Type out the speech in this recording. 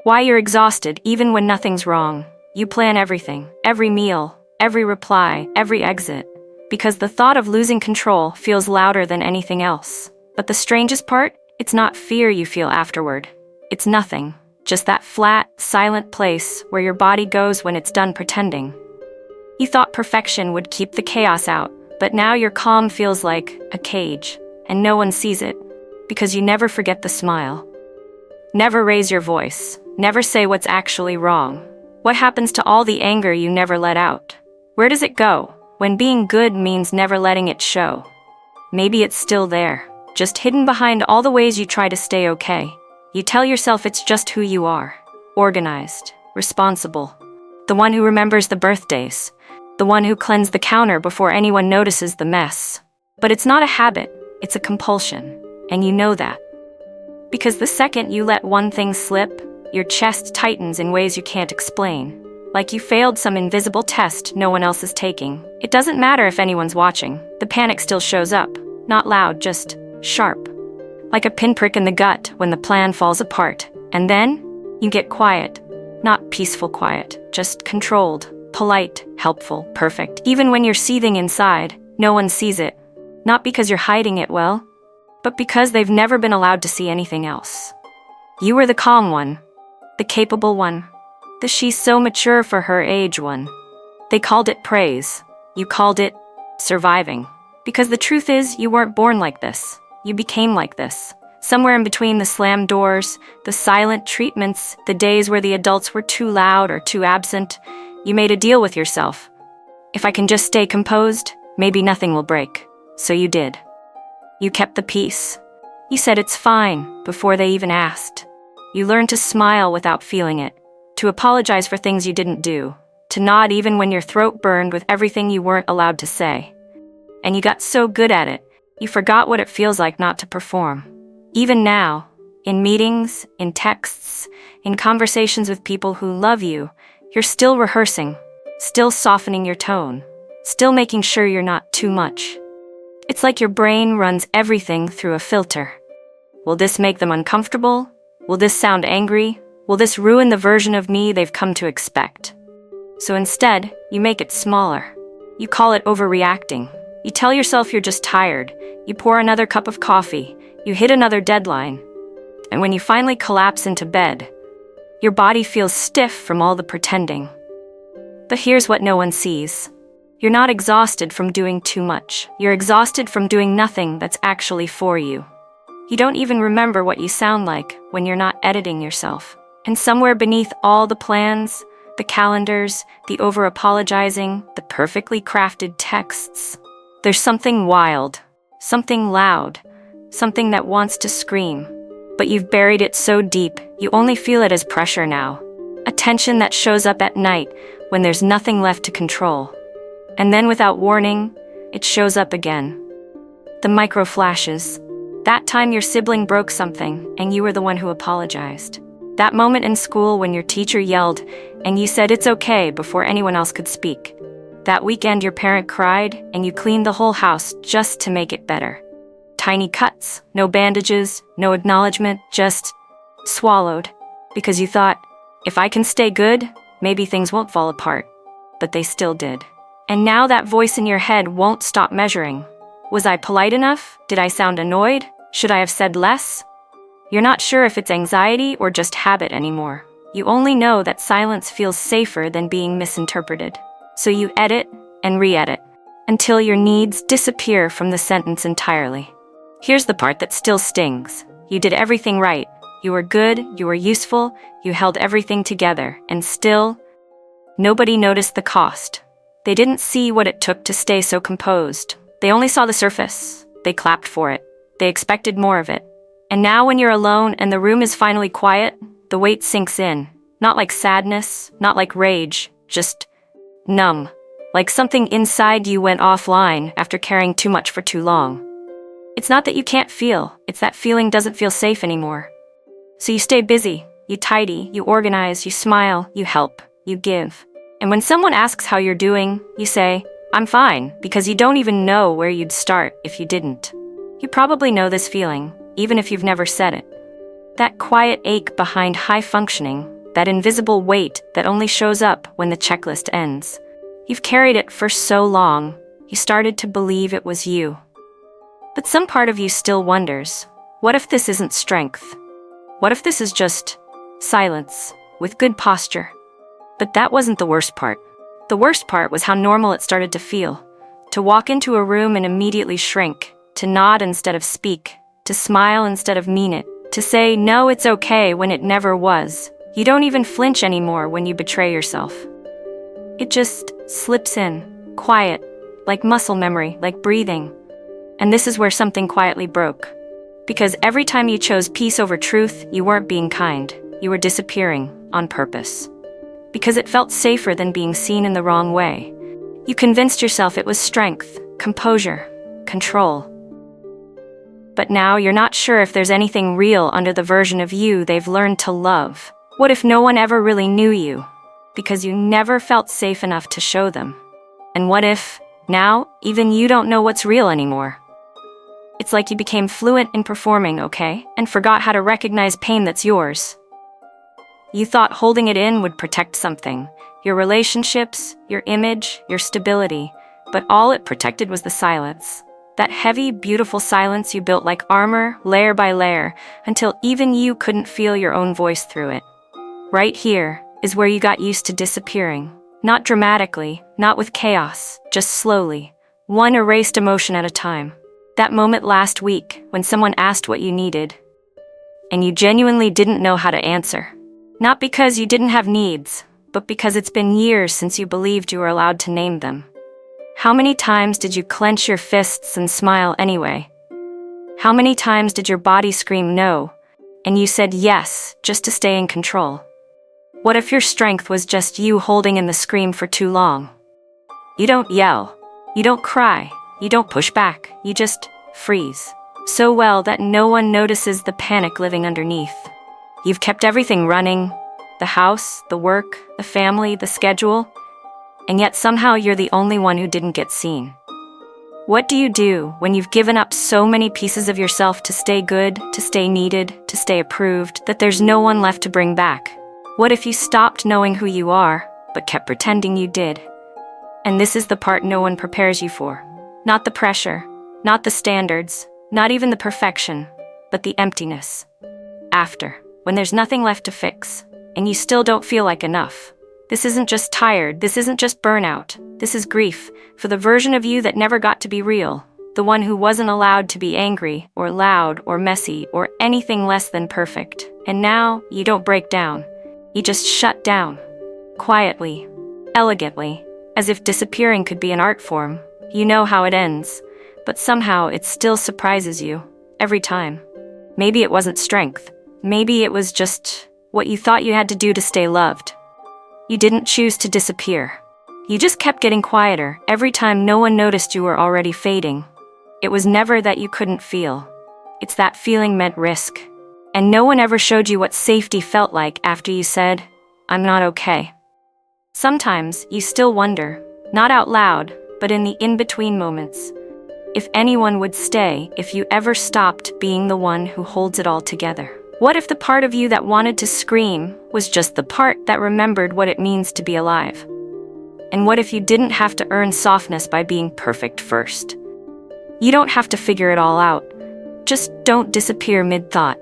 Why you're exhausted even when nothing's wrong. You plan everything, every meal, every reply, every exit, because the thought of losing control feels louder than anything else. But the strangest part? It's not fear you feel afterward. It's nothing. Just that flat, silent place where your body goes when it's done pretending. You thought perfection would keep the chaos out, but now your calm feels like a cage, and no one sees it, because you never forget the smile. Never raise your voice. Never say what's actually wrong. What happens to all the anger you never let out? Where does it go when being good means never letting it show? Maybe it's still there, just hidden behind all the ways you try to stay okay. You tell yourself it's just who you are. Organized, responsible. The one who remembers the birthdays. The one who cleansed the counter before anyone notices the mess. But it's not a habit, it's a compulsion. And you know that. Because the second you let one thing slip, your chest tightens in ways you can't explain. Like you failed some invisible test no one else is taking. It doesn't matter if anyone's watching. The panic still shows up. Not loud, just sharp. Like a pinprick in the gut when the plan falls apart. And then, you get quiet. Not peaceful quiet, just controlled, polite, helpful, perfect. Even when you're seething inside, no one sees it. Not because you're hiding it well, but because they've never been allowed to see anything else. You were the calm one, the capable one, the she's so mature for her age one. They called it praise. You called it surviving. Because the truth is, you weren't born like this. You became like this. Somewhere in between the slammed doors, the silent treatments, the days where the adults were too loud or too absent, you made a deal with yourself. If I can just stay composed, maybe nothing will break. So you did. You kept the peace. You said it's fine before they even asked. You learned to smile without feeling it, to apologize for things you didn't do, to nod even when your throat burned with everything you weren't allowed to say. And you got so good at it, you forgot what it feels like not to perform. Even now, in meetings, in texts, in conversations with people who love you, you're still rehearsing, still softening your tone, still making sure you're not too much. It's like your brain runs everything through a filter. Will this make them uncomfortable? Will this sound angry? Will this ruin the version of me they've come to expect? So instead, you make it smaller. You call it overreacting. You tell yourself you're just tired. You pour another cup of coffee. You hit another deadline. And when you finally collapse into bed, your body feels stiff from all the pretending. But here's what no one sees. You're not exhausted from doing too much. You're exhausted from doing nothing that's actually for you. You don't even remember what you sound like when you're not editing yourself. And somewhere beneath all the plans, the calendars, the over-apologizing, the perfectly crafted texts, there's something wild, something loud, something that wants to scream. But you've buried it so deep, you only feel it as pressure now. A tension that shows up at night when there's nothing left to control. And then without warning, it shows up again. The micro flashes. That time your sibling broke something, and you were the one who apologized. That moment in school when your teacher yelled, and you said it's okay before anyone else could speak. That weekend your parent cried, and you cleaned the whole house just to make it better. Tiny cuts, no bandages, no acknowledgement, just swallowed. Because you thought, if I can stay good, maybe things won't fall apart. But they still did. And now that voice in your head won't stop measuring. Was I polite enough? Did I sound annoyed? Should I have said less? You're not sure if it's anxiety or just habit anymore. You only know that silence feels safer than being misinterpreted. So you edit and re-edit until your needs disappear from the sentence entirely. Here's the part that still stings. You did everything right. You were good, you were useful, you held everything together, and still, nobody noticed the cost. They didn't see what it took to stay so composed. They only saw the surface. They clapped for it. They expected more of it. And now when you're alone and the room is finally quiet, the weight sinks in. Not like sadness, not like rage, just numb. Like something inside you went offline after carrying too much for too long. It's not that you can't feel, it's that feeling doesn't feel safe anymore. So you stay busy, you tidy, you organize, you smile, you help, you give. And when someone asks how you're doing, you say, I'm fine, because you don't even know where you'd start if you didn't. You probably know this feeling, even if you've never said it. That quiet ache behind high functioning, that invisible weight that only shows up when the checklist ends. You've carried it for so long, you started to believe it was you. But some part of you still wonders, what if this isn't strength? What if this is just silence, with good posture? But that wasn't the worst part. The worst part was how normal it started to feel. To walk into a room and immediately shrink, to nod instead of speak, to smile instead of mean it, to say, no, it's okay when it never was. You don't even flinch anymore when you betray yourself. It just slips in, quiet, like muscle memory, like breathing. And this is where something quietly broke. Because every time you chose peace over truth, you weren't being kind. You were disappearing on purpose. Because it felt safer than being seen in the wrong way. You convinced yourself it was strength, composure, control. But now you're not sure if there's anything real under the version of you they've learned to love. What if no one ever really knew you? Because you never felt safe enough to show them. And what if, now, even you don't know what's real anymore? It's like you became fluent in performing, okay, and forgot how to recognize pain that's yours. You thought holding it in would protect something, your relationships, your image, your stability, but all it protected was the silence. That heavy, beautiful silence you built like armor, layer by layer, until even you couldn't feel your own voice through it. Right here is where you got used to disappearing. Not dramatically, not with chaos, just slowly, one erased emotion at a time. That moment last week when someone asked what you needed, and you genuinely didn't know how to answer. Not because you didn't have needs, but because it's been years since you believed you were allowed to name them. How many times did you clench your fists and smile anyway? How many times did your body scream no, and you said yes just to stay in control? What if your strength was just you holding in the scream for too long? You don't yell, you don't cry, you don't push back, you just freeze. So well that no one notices the panic living underneath. You've kept everything running, the house, the work, the family, the schedule, and yet somehow you're the only one who didn't get seen. What do you do when you've given up so many pieces of yourself to stay good, to stay needed, to stay approved, that there's no one left to bring back? What if you stopped knowing who you are, but kept pretending you did? And this is the part no one prepares you for. Not the pressure, not the standards, not even the perfection, but the emptiness. After, when there's nothing left to fix, and you still don't feel like enough. This isn't just tired, this isn't just burnout, this is grief for the version of you that never got to be real, the one who wasn't allowed to be angry, or loud, or messy, or anything less than perfect. And now, you don't break down. You just shut down. Quietly, elegantly, as if disappearing could be an art form. You know how it ends, but somehow it still surprises you, every time. Maybe it wasn't strength. Maybe it was just what you thought you had to do to stay loved. You didn't choose to disappear. You just kept getting quieter every time no one noticed you were already fading. It was never that you couldn't feel. It's that feeling meant risk. And no one ever showed you what safety felt like after you said, I'm not okay. Sometimes you still wonder, not out loud, but in the in-between moments, if anyone would stay if you ever stopped being the one who holds it all together. What if the part of you that wanted to scream was just the part that remembered what it means to be alive? And what if you didn't have to earn softness by being perfect first? You don't have to figure it all out. Just don't disappear mid-thought.